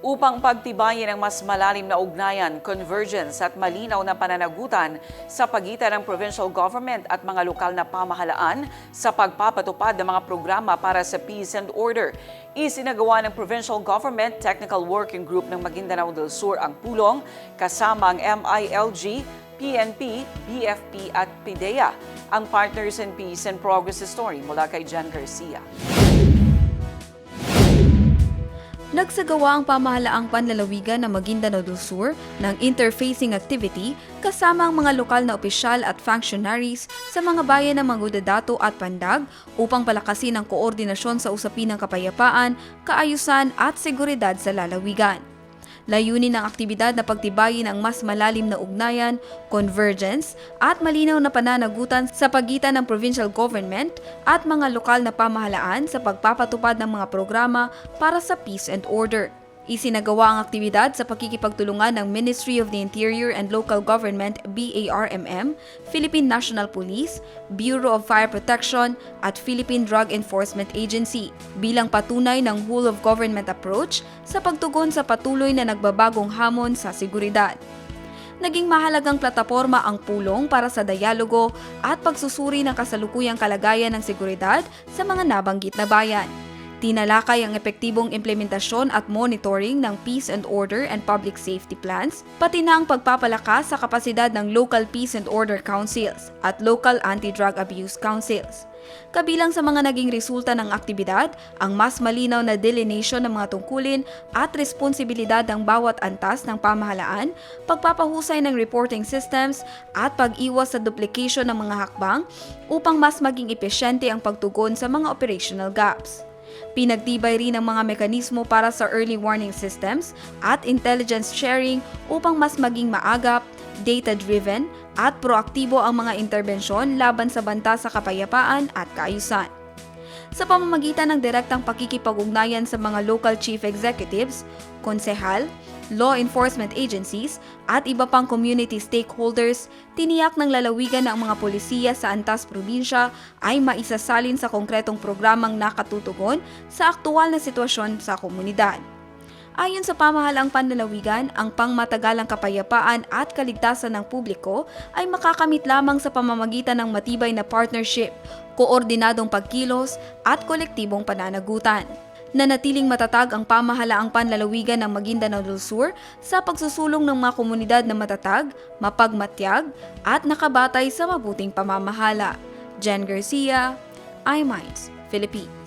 upang pagtibayin ang mas malalim na ugnayan, convergence at malinaw na pananagutan sa pagitan ng provincial government at mga lokal na pamahalaan sa pagpapatupad ng mga programa para sa peace and order. Isinagawa ng Provincial Government Technical Working Group ng Maguindanao del Sur ang pulong kasama ang MILG, PNP, BFP at PIDEA, ang Partners in Peace and Progress Story mula kay Jan Garcia. Nagsagawa ang pamahalaang panlalawigan ng Maguindanao del Sur ng interfacing activity kasama ang mga lokal na opisyal at functionaries sa mga bayan ng Mangudadato at Pandag upang palakasin ang koordinasyon sa usapin ng kapayapaan, kaayusan at seguridad sa lalawigan. Layunin ng aktibidad na pagtibayin ang mas malalim na ugnayan, convergence at malinaw na pananagutan sa pagitan ng provincial government at mga lokal na pamahalaan sa pagpapatupad ng mga programa para sa peace and order. Isinagawa ang aktibidad sa pakikipagtulungan ng Ministry of the Interior and Local Government BARMM, Philippine National Police, Bureau of Fire Protection at Philippine Drug Enforcement Agency bilang patunay ng whole of government approach sa pagtugon sa patuloy na nagbabagong hamon sa seguridad. Naging mahalagang plataporma ang pulong para sa dialogo at pagsusuri ng kasalukuyang kalagayan ng seguridad sa mga nabanggit na bayan. Tinalakay ang epektibong implementasyon at monitoring ng peace and order and public safety plans, pati na ang pagpapalakas sa kapasidad ng local peace and order councils at local anti-drug abuse councils. Kabilang sa mga naging resulta ng aktibidad, ang mas malinaw na delineation ng mga tungkulin at responsibilidad ng bawat antas ng pamahalaan, pagpapahusay ng reporting systems at pag-iwas sa duplication ng mga hakbang upang mas maging epesyente ang pagtugon sa mga operational gaps. Pinagtibay rin ang mga mekanismo para sa early warning systems at intelligence sharing upang mas maging maagap, data-driven at proaktibo ang mga interbensyon laban sa banta sa kapayapaan at kaayusan. Sa pamamagitan ng direktang pakikipag-ugnayan sa mga local chief executives, konsehal, law enforcement agencies at iba pang community stakeholders, tiniyak ng lalawigan na ang mga polisiya sa antas probinsya ay maisasalin sa konkretong programang nakatutugon sa aktual na sitwasyon sa komunidad. Ayon sa pamahalaang panlalawigan, ang pangmatagalang kapayapaan at kaligtasan ng publiko ay makakamit lamang sa pamamagitan ng matibay na partnership, koordinadong pagkilos at kolektibong pananagutan. Nanatiling matatag ang pamahalaang panlalawigan ng Maguindanao del Sur sa pagsusulong ng mga komunidad na matatag, mapagmatyag at nakabatay sa mabuting pamamahala. Jan Garcia, iMinds, Philippines.